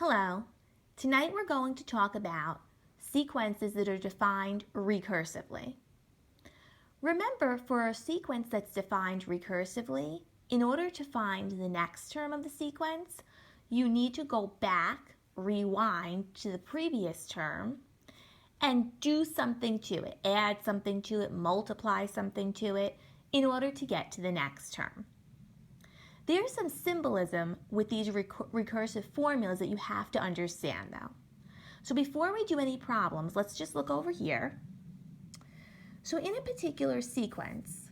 Hello. Tonight we're going to talk about sequences that are defined recursively. Remember, for a sequence that's defined recursively, in order to find the next term of the sequence, you need to go back, rewind to the previous term, and do something to it, add something to it, multiply something to it, in order to get to the next term. There's some symbolism with these recursive formulas that you have to understand, though. So before we do any problems, let's just look over here. So in a particular sequence,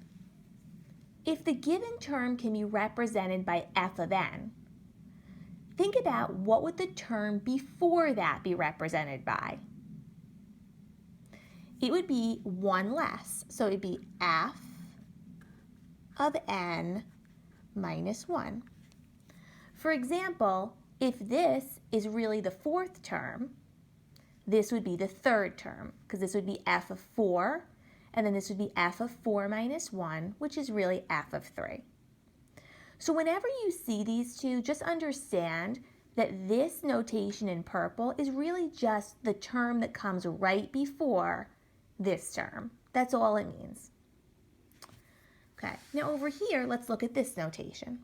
if the given term can be represented by f of n, think about what would the term before that be represented by. It would be one less, so it would be f of n minus 1. For example, if this is really the fourth term, this would be the third term, because this would be f of 4, and then this would be f of 4 minus 1, which is really f of 3. So whenever you see these two, just understand that this notation in purple is really just the term that comes right before this term. That's all it means. Okay, now over here, let's look at this notation.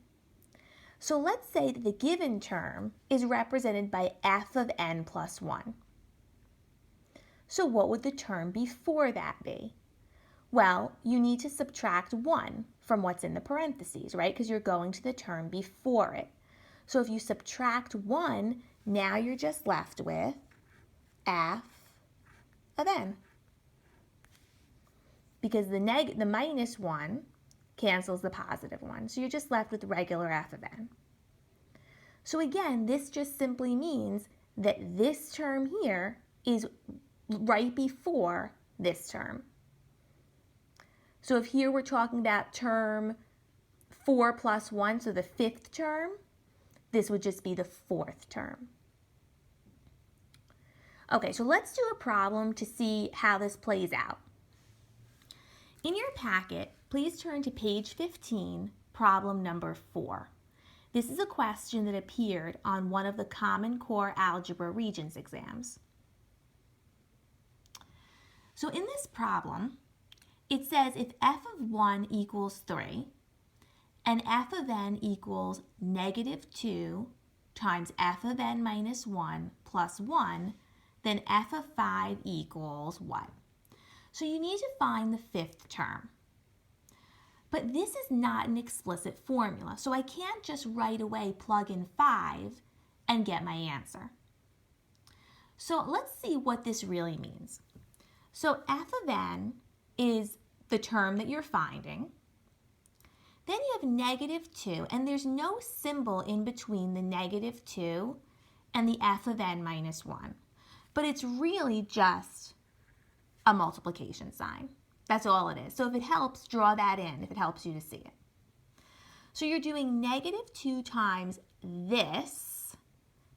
So let's say that the given term is represented by f of n plus 1. So what would the term before that be? Well, you need to subtract 1 from what's in the parentheses, right? Because you're going to the term before it. So if you subtract 1, now you're just left with f of n. Because the minus 1 cancels the positive 1. So you're just left with regular f of n. So again, this just simply means that this term here is right before this term. So if here we're talking about term 4 plus 1, so the fifth term, this would just be the fourth term. Okay, so let's do a problem to see how this plays out. In your packet, please turn to page 15, problem number 4. This is a question that appeared on one of the Common Core Algebra Regents exams. So in this problem, it says if f of 1 equals 3 and f of n equals negative 2 times f of n minus 1 plus 1, then f of 5 equals what? So you need to find the fifth term. But this is not an explicit formula, so I can't just right away plug in 5 and get my answer. So let's see what this really means. So f of n is the term that you're finding. Then you have negative 2, and there's no symbol in between the negative 2 and the f of n minus 1. But it's really just a multiplication sign. That's all it is. So if it helps, draw that in if it helps you to see it. So you're doing negative 2 times this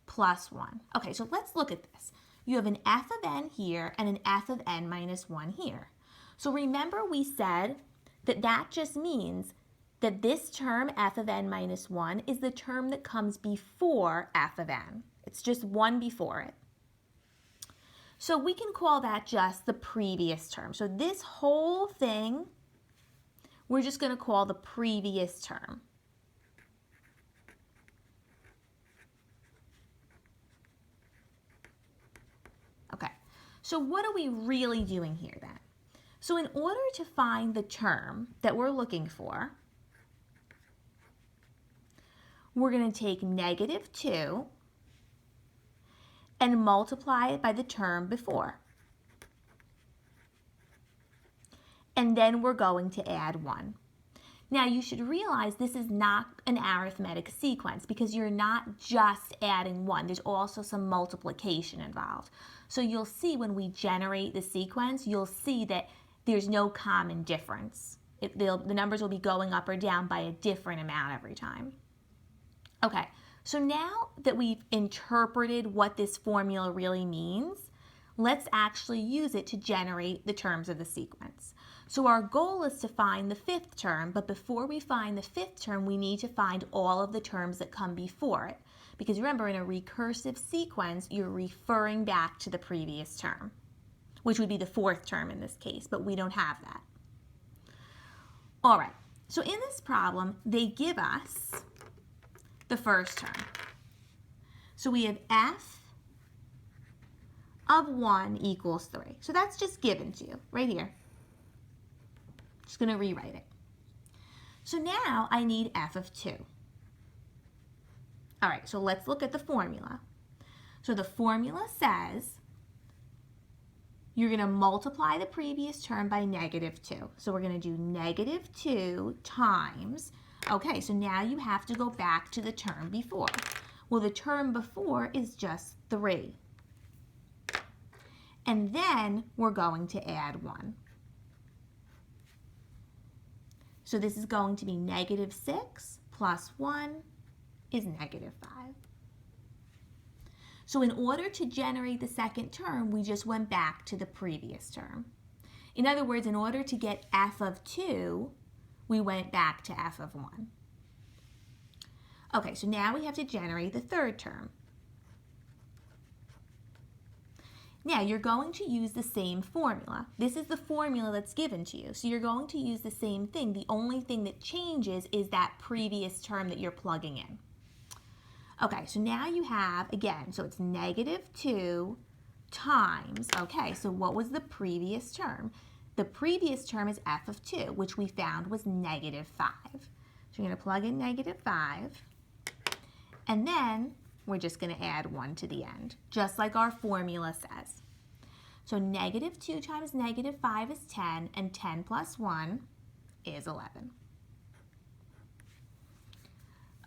plus 1. Okay, so let's look at this. You have an f of n here and an f of n minus 1 here. So remember we said that that just means that this term, f of n minus 1, is the term that comes before f of n. It's just one before it. So we can call that just the previous term. So this whole thing, we're just going to call the previous term. Okay, so what are we really doing here then? So in order to find the term that we're looking for, we're going to take negative 2 and multiply it by the term before. And then we're going to add 1. Now you should realize this is not an arithmetic sequence because you're not just adding 1. There's also some multiplication involved. So you'll see when we generate the sequence, you'll see that there's no common difference. The numbers will be going up or down by a different amount every time. Okay, so now that we've interpreted what this formula really means, let's actually use it to generate the terms of the sequence. So our goal is to find the fifth term, but before we find the fifth term, we need to find all of the terms that come before it. Because remember, in a recursive sequence, you're referring back to the previous term, which would be the fourth term in this case, but we don't have that. All right, so in this problem, they give us the first term. So we have f of 1 equals 3. So that's just given to you right here. Just going to rewrite it. So now I need f of 2. All right, so let's look at the formula. So the formula says you're going to multiply the previous term by -2. So we're going to do -2 times. Okay, so now you have to go back to the term before. Well, the term before is just 3. And then we're going to add 1. So this is going to be -6 plus 1 is -5. So in order to generate the second term, we just went back to the previous term. In other words, in order to get f of 2, we went back to f of 1. Okay, so now we have to generate the third term. Now you're going to use the same formula. This is the formula that's given to you. So you're going to use the same thing. The only thing that changes is that previous term that you're plugging in. Okay, so now you have, again, so it's -2 times, okay, so what was the previous term? The previous term is f of 2, which we found was -5. So you're going to plug in -5, and then we're just going to add 1 to the end, just like our formula says. So -2 times -5 is 10, and 10 plus 1 is 11.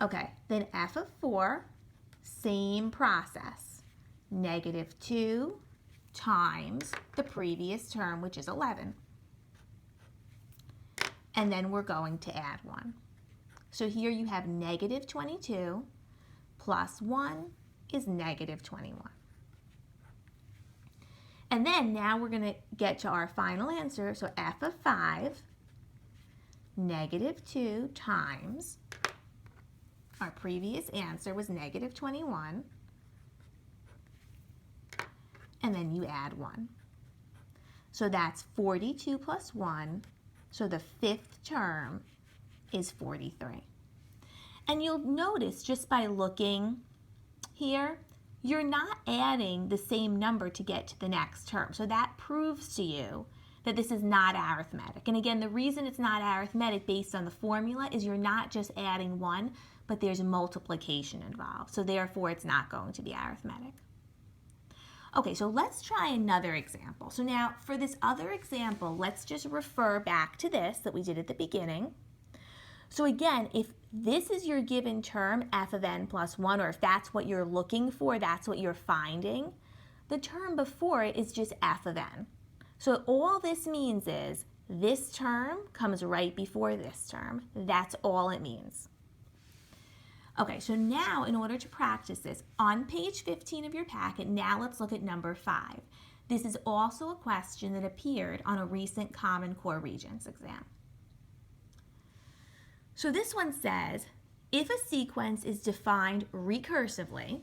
Okay, then f of 4, same process. -2 times the previous term, which is 11. And then we're going to add 1. So here you have -22 plus 1 is -21. And then now we're going to get to our final answer. So f of 5, -2 times, our previous answer was -21, and then you add 1. So that's 42 plus 1, so the fifth term is 43. And you'll notice just by looking here, you're not adding the same number to get to the next term. So that proves to you that this is not arithmetic. And again, the reason it's not arithmetic based on the formula is you're not just adding 1, but there's multiplication involved. So therefore, it's not going to be arithmetic. Okay, so let's try another example. So now for this other example, let's just refer back to this that we did at the beginning. So again, if this is your given term, f of n plus 1, or if that's what you're looking for, that's what you're finding, the term before it is just f of n. So all this means is this term comes right before this term. That's all it means. Okay, so now in order to practice this, on page 15 of your packet, now let's look at number 5. This is also a question that appeared on a recent Common Core Regents exam. So this one says, if a sequence is defined recursively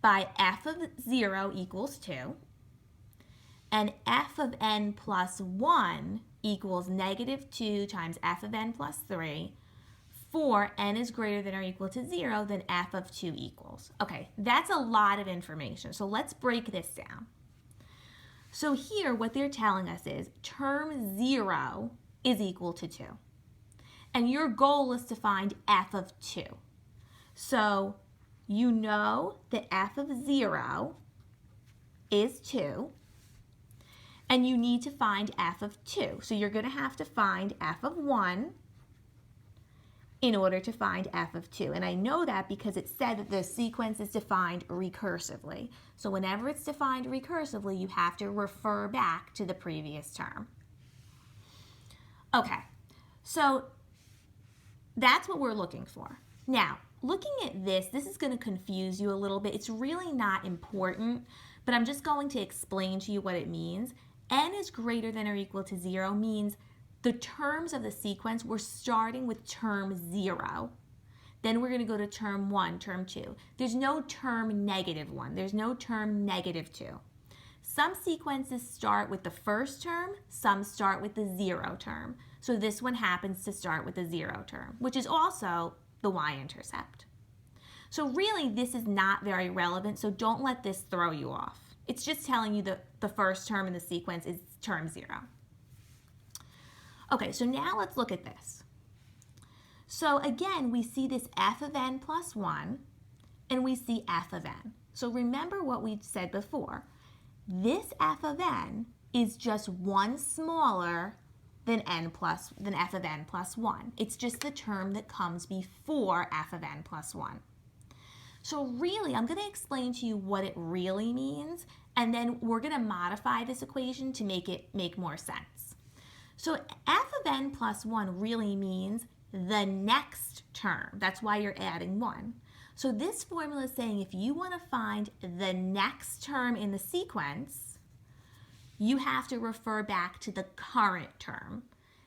by f of 0 equals 2, and f of n plus 1 equals -2 times f of n plus 3, for n is greater than or equal to 0, then f of 2 equals. Okay, that's a lot of information. So let's break this down. So here what they're telling us is term 0 is equal to 2. And your goal is to find f of 2. So you know that f of 0 is 2. And you need to find f of 2. So you're going to have to find f of 1 in order to find f of 2. And I know that because it said that the sequence is defined recursively. So whenever it's defined recursively, you have to refer back to the previous term. Okay, so that's what we're looking for. Now, looking at this is going to confuse you a little bit. It's really not important, but I'm just going to explain to you what it means. N is greater than or equal to 0 means the terms of the sequence, we're starting with term 0. Then we're going to go to term 1, term 2. There's no term -1. There's no term -2. Some sequences start with the first term, some start with the 0 term. So this one happens to start with the 0 term, which is also the y-intercept. So really, this is not very relevant, so don't let this throw you off. It's just telling you that the first term in the sequence is term 0. Okay, so now let's look at this. So again, we see this f of n plus 1, and we see f of n. So remember what we said before. This f of n is just one smaller than f of n plus 1. It's just the term that comes before f of n plus 1. So really, I'm going to explain to you what it really means, and then we're going to modify this equation to make it make more sense. So f of n plus 1 really means the next term. That's why you're adding 1. So this formula is saying if you want to find the next term in the sequence, you have to refer back to the current term.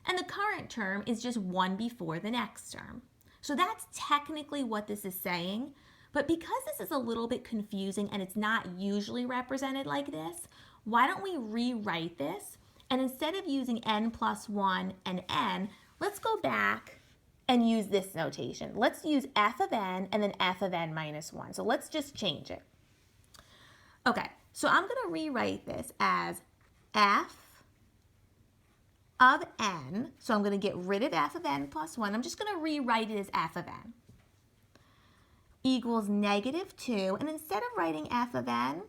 And the current term is just one before the next term. So that's technically what this is saying. But because this is a little bit confusing and it's not usually represented like this, why don't we rewrite this? And instead of using n plus 1 and n, let's go back and use this notation. Let's use f of n and then f of n minus 1. So let's just change it. Okay, so I'm going to rewrite this as f of n. So I'm going to get rid of f of n plus 1. I'm just going to rewrite it as f of n equals -2. And instead of writing f of n,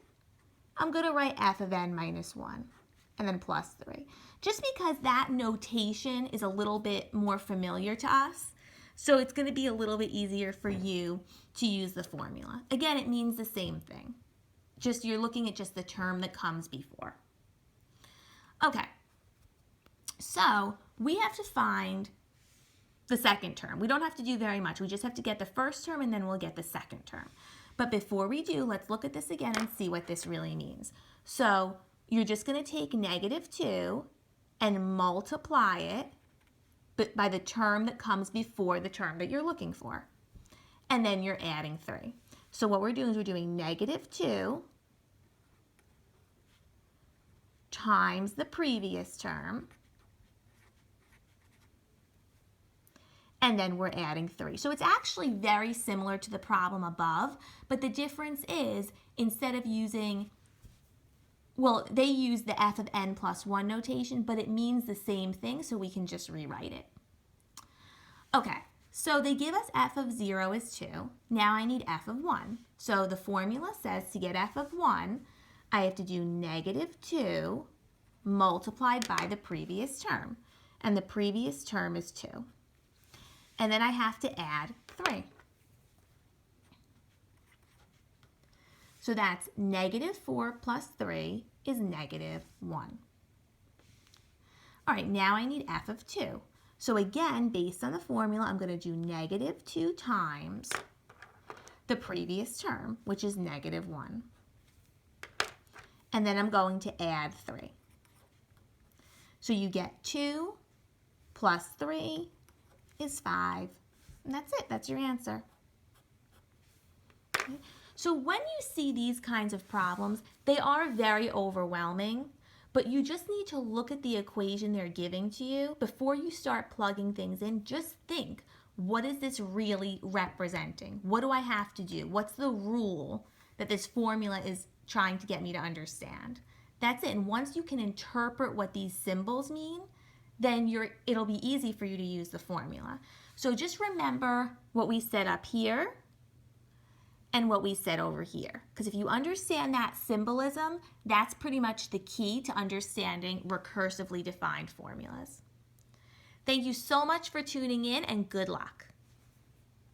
I'm going to write f of n minus 1 and then plus 3. Just because that notation is a little bit more familiar to us, so it's going to be a little bit easier for you to use the formula. Again, it means the same thing. Just you're looking at just the term that comes before. Okay, so we have to find the second term. We don't have to do very much. We just have to get the first term and then we'll get the second term. But before we do, let's look at this again and see what this really means. So you're just going to take -2 and multiply it by the term that comes before the term that you're looking for. And then you're adding 3. So what we're doing is we're doing -2 times the previous term. And then we're adding 3. So it's actually very similar to the problem above, but the difference is instead of using, well, they use the f of n plus 1 notation, but it means the same thing, so we can just rewrite it. Okay, so they give us f of 0 is 2. Now I need f of 1. So the formula says to get f of 1, I have to do -2 multiplied by the previous term. And the previous term is 2. And then I have to add 3. So that's -4 plus 3 is -1. All right, now I need f of 2. So again, based on the formula, I'm going to do -2 times the previous term, which is -1. And then I'm going to add 3. So you get 2 plus 3 is 5. And that's it. That's your answer. Okay. So when you see these kinds of problems, they are very overwhelming, but you just need to look at the equation they're giving to you. Before you start plugging things in, just think, what is this really representing? What do I have to do? What's the rule that this formula is trying to get me to understand? That's it. And once you can interpret what these symbols mean, then it'll be easy for you to use the formula. So just remember what we said up here and what we said over here. Because if you understand that symbolism, that's pretty much the key to understanding recursively defined formulas. Thank you so much for tuning in and good luck.